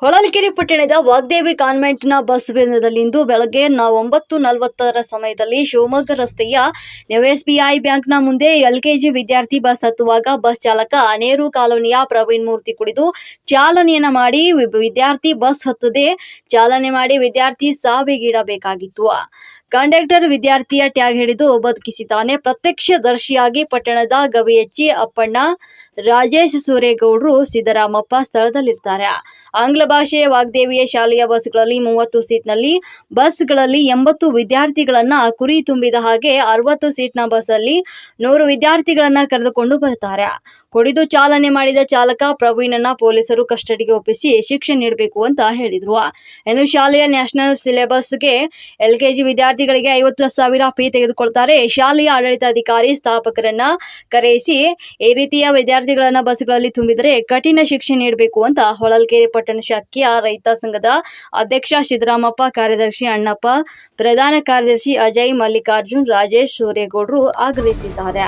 ಹೊಳಲ್ಕೆರೆ ಪಟ್ಟಣದ ವಾಗ್ದೇವಿ ಕಾನ್ವೆಂಟ್ನ ಬಸ್ ನಿಲ್ದಾಣದಲ್ಲಿಂದು ಬೆಳಗ್ಗೆ 9:40 ಸಮಯದಲ್ಲಿ ಶಿವಮೊಗ್ಗ ರಸ್ತೆಯ ಎಸ್ಬಿಐ ಬ್ಯಾಂಕ್ನ ಮುಂದೆ ಎಲ್ಕೆಜಿ ವಿದ್ಯಾರ್ಥಿ ಬಸ್ ಹತ್ತುವಾಗ ಬಸ್ ಚಾಲಕ ಅನೇರು ಕಾಲೋನಿಯ ಪ್ರವೀಣ್ ಮೂರ್ತಿ ಕುಡಿದು ಚಾಲನೆಯನ್ನು ಮಾಡಿ ವಿದ್ಯಾರ್ಥಿ ಬಸ್ ಹತ್ತದೇ ಚಾಲನೆ ಮಾಡಿ ವಿದ್ಯಾರ್ಥಿ ಸಾವಿಗೀಡಾಗಬೇಕಾಗಿತ್ತು. ಕಂಡಕ್ಟರ್ ವಿದ್ಯಾರ್ಥಿಯ ಟ್ಯಾಗ್ ಹಿಡಿದು ಬದುಕಿಸಿದ್ದಾನೆ. ಪ್ರತ್ಯಕ್ಷದರ್ಶಿಯಾಗಿ ಪಟ್ಟಣದ ಗವಿಎಚ್ಚಿ ಅಪ್ಪಣ್ಣ, ರಾಜೇಶ್ ಸೂರೇಗೌಡರು, ಸಿದ್ದರಾಮಪ್ಪ ಸ್ಥಳದಲ್ಲಿದ್ದಾರೆ. ಆಂಗ್ಲ ಭಾಷೆಯ ವಾಗ್ದೇವಿಯ ಶಾಲೆಯ ಬಸ್ಗಳಲ್ಲಿ 30 ಸೀಟ್ನಲ್ಲಿ ಬಸ್ಗಳಲ್ಲಿ 80 ವಿದ್ಯಾರ್ಥಿಗಳನ್ನ ಕುರಿ ತುಂಬಿದ ಹಾಗೆ 60 ಸೀಟ್ನ ಬಸ್ಸಲ್ಲಿ 100 ವಿದ್ಯಾರ್ಥಿಗಳನ್ನ ಕರೆದುಕೊಂಡು ಬರುತ್ತಾರೆ. ಕುಡಿದು ಚಾಲನೆ ಮಾಡಿದ ಚಾಲಕ ಪ್ರವೀಣನ ಪೊಲೀಸರು ಕಸ್ಟಡಿಗೆ ಒಪ್ಪಿಸಿ ಶಿಕ್ಷೆ ನೀಡಬೇಕು ಅಂತ ಹೇಳಿದ್ರು. ಇನ್ನು ಶಾಲೆಯ ನ್ಯಾಷನಲ್ ಸಿಲೆಬಸ್ಗೆ ಎಲ್ಕೆಜಿ ವಿದ್ಯಾರ್ಥಿಗಳಿಗೆ 50,000 ಫೀ ತೆಗೆದುಕೊಳ್ತಾರೆ. ಶಾಲೆಯ ಆಡಳಿತಾಧಿಕಾರಿ ಸ್ಥಾಪಕರನ್ನ ಕರೆಯಿಸಿ ಈ ರೀತಿಯ ವಿದ್ಯಾರ್ಥಿಗಳನ್ನ ಬಸ್ಗಳಲ್ಲಿ ತುಂಬಿದರೆ ಕಠಿಣ ಶಿಕ್ಷೆ ನೀಡಬೇಕು ಅಂತ ಹೊಳಲ್ಕೆರೆ ಪಟ್ಟಣ ಶಾಖೆಯ ರೈತ ಸಂಘದ ಅಧ್ಯಕ್ಷ ಸಿದ್ದರಾಮಪ್ಪ, ಕಾರ್ಯದರ್ಶಿ ಅಣ್ಣಪ್ಪ, ಪ್ರಧಾನ ಕಾರ್ಯದರ್ಶಿ ಅಜಯ್, ಮಲ್ಲಿಕಾರ್ಜುನ್, ರಾಜೇಶ್ ಸೂರೇಗೌಡರು ಆಗ್ರಹಿಸಿದ್ದಾರೆ.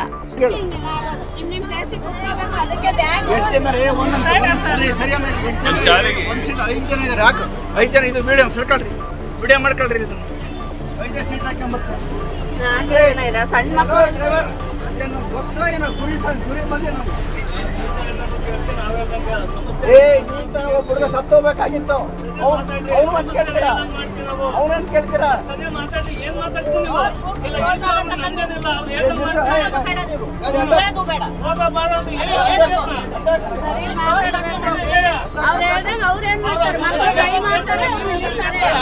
ವಿಡಿಯೋ ಮಾಡ್ಕೊಳ್ರಿ ಇದನ್ನು 5 ಸೀಟ್ ಹಾಕೊಂಡ್ಬರ್ತಾರೆ. ಸಣ್ಣ ಬಸ್ ಗುರಿ ಬಂದೆ ನಾವು ಒಬ್ಬ ಹುಡುಗ ಸತ್ತೋಗ್ಬೇಕಾಗಿತ್ತು. ಅವ್ರನ್ನ ಕೇಳ್ತೀರಾ? ಅವ್ರನ್ನ ಕೇಳ್ತೀರಾ?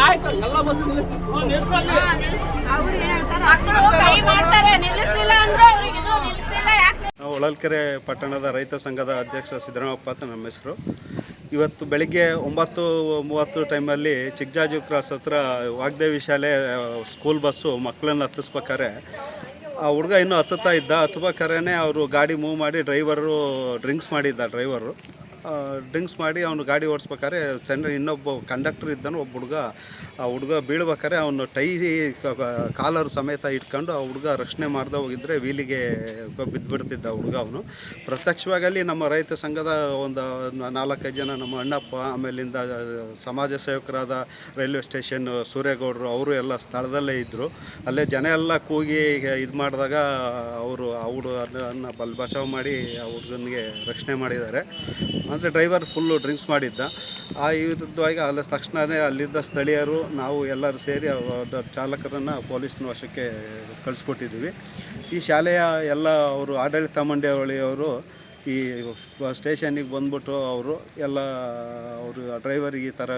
ಆಯ್ತು, ಎಲ್ಲ ಬಸ್ ಹೊಳಲ್ಕೆರೆ ಪಟ್ಟಣದ ರೈತ ಸಂಘದ ಅಧ್ಯಕ್ಷ ಸಿದ್ದರಾಮಪ್ಪ ಅಂತ ನಮ್ಮ ಹೆಸರು. ಇವತ್ತು ಬೆಳಿಗ್ಗೆ 9:30 ಟೈಮಲ್ಲಿ ಚಿಕ್ಕಜಾಜು ಕ್ರಾಸ್ ಹತ್ರ ವಾಗ್ದೇವಿ ಶಾಲೆ ಸ್ಕೂಲ್ ಬಸ್ಸು ಮಕ್ಕಳನ್ನು ಹತ್ತಿಸ್ಬೇಕಾರೆ ಆ ಹುಡುಗ ಇನ್ನೂ ಹತ್ತುತ್ತಾ ಇದ್ದ. ಹತ್ಬೇಕಾದ್ರೆ ಅವರು ಗಾಡಿ ಮೂವ್ ಮಾಡಿ ಡ್ರೈವರು ಡ್ರಿಂಕ್ಸ್ ಮಾಡಿದ್ದ. ಡ್ರಿಂಕ್ಸ್ ಮಾಡಿ ಅವನು ಗಾಡಿ ಓಡಿಸ್ಬೇಕಾದ್ರೆ ಇನ್ನೊಬ್ಬ ಕಂಡಕ್ಟರ್ ಇದ್ದಾನೆ. ಒಬ್ಬ ಹುಡುಗ ಬೀಳ್ಬೇಕಾದ್ರೆ ಅವನು ಟೈ ಕಾಲರು ಸಮೇತ ಇಟ್ಕೊಂಡು ಆ ಹುಡುಗ ರಕ್ಷಣೆ ಮಾಡ್ದೆ ಹೋಗಿದ್ರೆ ವೀಲಿಗೆ ಬಿದ್ದುಬಿಡ್ತಿದ್ದ ಅವನು. ಪ್ರತ್ಯಕ್ಷವಾಗಿ ನಮ್ಮ ರೈತ ಸಂಘದ ಒಂದು 4-5 ಜನ, ನಮ್ಮ ಅಣ್ಣಪ್ಪ, ಆಮೇಲಿಂದ ಸಮಾಜ ಸೇವಕರಾದ ರೈಲ್ವೆ ಸ್ಟೇಷನ್ ಸೂರೇಗೌಡರು, ಅವರು ಎಲ್ಲ ಸ್ಥಳದಲ್ಲೇ ಇದ್ದರು. ಅಲ್ಲೇ ಜನ ಎಲ್ಲ ಕೂಗಿ ಇದು ಮಾಡಿದಾಗ ಅವರು ಅದನ್ನು ಬಚಾವ್ ಮಾಡಿ ಆ ಹುಡುಗನಿಗೆ ರಕ್ಷಣೆ ಮಾಡಿದ್ದಾರೆ. ಅಂದರೆ ಡ್ರೈವರ್ ಫುಲ್ಲು ಡ್ರಿಂಕ್ಸ್ ಮಾಡಿದ್ದ. ಆ ವಿರುದ್ಧವಾಗಿ ತಕ್ಷಣವೇ ಅಲ್ಲಿದ್ದ ಸ್ಥಳೀಯರು, ನಾವು ಎಲ್ಲರೂ ಸೇರಿ ಚಾಲಕರನ್ನು ಪೊಲೀಸ್ನ ವಶಕ್ಕೆ ಕಳಿಸ್ಕೊಟ್ಟಿದ್ದೀವಿ. ಈ ಶಾಲೆಯ ಎಲ್ಲ ಅವರು ಆಡಳಿತ ಮಂಡಳಿಯವರು ಈ ಸ್ಟೇಷನ್ನಿಗೆ ಬಂದ್ಬಿಟ್ಟು ಅವರು ಡ್ರೈವರಿಗೆ ಈ ಥರ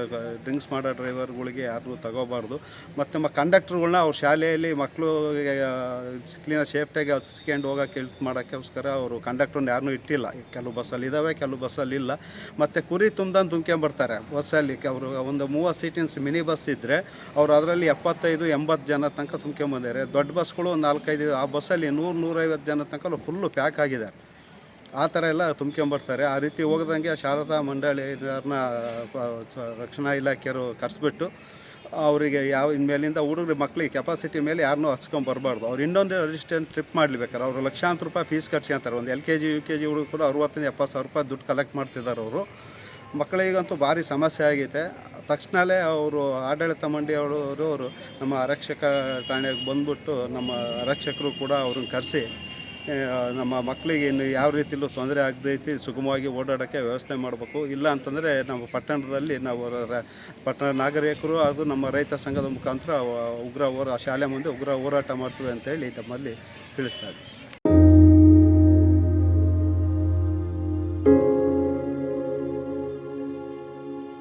ಡ್ರಿಂಕ್ಸ್ ಮಾಡೋ ಡ್ರೈವರ್ಗಳಿಗೆ ಯಾರು ತಗೋಬಾರ್ದು. ಮತ್ತು ಕಂಡಕ್ಟ್ರುಗಳ್ನ ಅವ್ರ ಶಾಲೆಯಲ್ಲಿ ಮಕ್ಕಳು ಕ್ಲೀನ ಸೇಫ್ಟಿಯಾಗಿ ಹತ್ಸ್ಕೊಂಡು ಹೋಗೋಕೆ ಹೆಲ್ಪ್ ಮಾಡೋಕ್ಕೋಸ್ಕರ ಅವರು ಕಂಡಕ್ಟ್ರನ್ನ ಯಾರನ್ನೂ ಇಟ್ಟಿಲ್ಲ. ಕೆಲವು ಬಸ್ಸಲ್ಲಿ ಇದ್ದಾವೆ, ಕೆಲವು ಬಸ್ಸಲ್ಲಿ ಇಲ್ಲ. ಮತ್ತು ಕುರಿ ತುಂಬ್ಕೊಂಬರ್ತಾರೆ ಬಸ್ಸಲ್ಲಿ. ಅವರು ಒಂದು 30 ಸೀಟಿನ ಮಿನಿ ಬಸ್ ಇದ್ದರೆ ಅವರು ಅದರಲ್ಲಿ 75-80 ಜನ ತನಕ ತುಂಬ್ಕೊಂಬಂದಿದ್ದಾರೆ. ದೊಡ್ಡ ಬಸ್ಗಳು 4-5, ಆ ಬಸ್ಸಲ್ಲಿ 100-150 ಜನ ತನಕ ಫುಲ್ಲು ಪ್ಯಾಕ್ ಆಗಿದ್ದಾರೆ. ಆ ಥರ ಎಲ್ಲ ತುಂಬ್ಕೊಂಬರ್ತಾರೆ. ಆ ರೀತಿ ಹೋಗದಂಗೆ ಶಾರದಾ ಮಂಡಳಿಯವ್ರನ್ನ ರಕ್ಷಣಾ ಇಲಾಖೆಯವರು ಕರೆಸ್ಬಿಟ್ಟು ಅವರಿಗೆ ಇನ್ಮೇಲಿಂದ ಹುಡುಗರು ಮಕ್ಕಳಿಗೆ ಕೆಪಾಸಿಟಿ ಮೇಲೆ ಯಾರನ್ನೂ ಹಚ್ಕೊಂಬರ್ಬಾರ್ದು. ಅವ್ರು ಇನ್ನೊಂದು ರಿಜಿಸ್ಟ್ರೇಷನ್ ಟ್ರಿಪ್ ಮಾಡಲಿಬೇಕಾರೆ ಅವರು ಲಕ್ಷಾಂತರ ರೂಪಾಯಿ ಫೀಸ್ ಕಟ್ಸ್ಕೊಂತಾರೆ. ಒಂದು LKG UKG ಹುಡುಗರು ಕೂಡ 60-70 ಸಾವಿರ ರೂಪಾಯಿ ದುಡ್ಡು ಕಲೆಕ್ಟ್ ಮಾಡ್ತಿದ್ದಾರೆ ಅವರು. ಮಕ್ಕಳಿಗಂತೂ ಭಾರಿ ಸಮಸ್ಯೆ ಆಗೈತೆ. ತಕ್ಷಣವೇ ಅವರು ಆಡಳಿತ ಮಂಡಳಿಯವರು ನಮ್ಮ ಆರಕ್ಷಕ ಠಾಣೆಗೆ ಬಂದ್ಬಿಟ್ಟು ನಮ್ಮ ಆರಕ್ಷಕರು ಕೂಡ ಅವ್ರನ್ನ ಕರೆಸಿ ನಮ್ಮ ಮಕ್ಕಳಿಗೆ ಇನ್ನು ಯಾವ ರೀತಿಯಲ್ಲೂ ತೊಂದರೆ ಆಗದೈತಿ ಸುಗಮವಾಗಿ ಓಡಾಡೋಕ್ಕೆ ವ್ಯವಸ್ಥೆ ಮಾಡಬೇಕು. ಇಲ್ಲ ಅಂತಂದರೆ ನಮ್ಮ ಪಟ್ಟಣದಲ್ಲಿ ನಾವು ಪಟ್ಟಣ ನಾಗರಿಕರು ಅದು ನಮ್ಮ ರೈತ ಸಂಘದ ಮುಖಾಂತರ ಶಾಲೆ ಮುಂದೆ ಉಗ್ರ ಹೋರಾಟ ಮಾಡ್ತೀವಿ ಅಂತೇಳಿ ನಮ್ಮಲ್ಲಿ ತಿಳಿಸ್ತಾರೆ.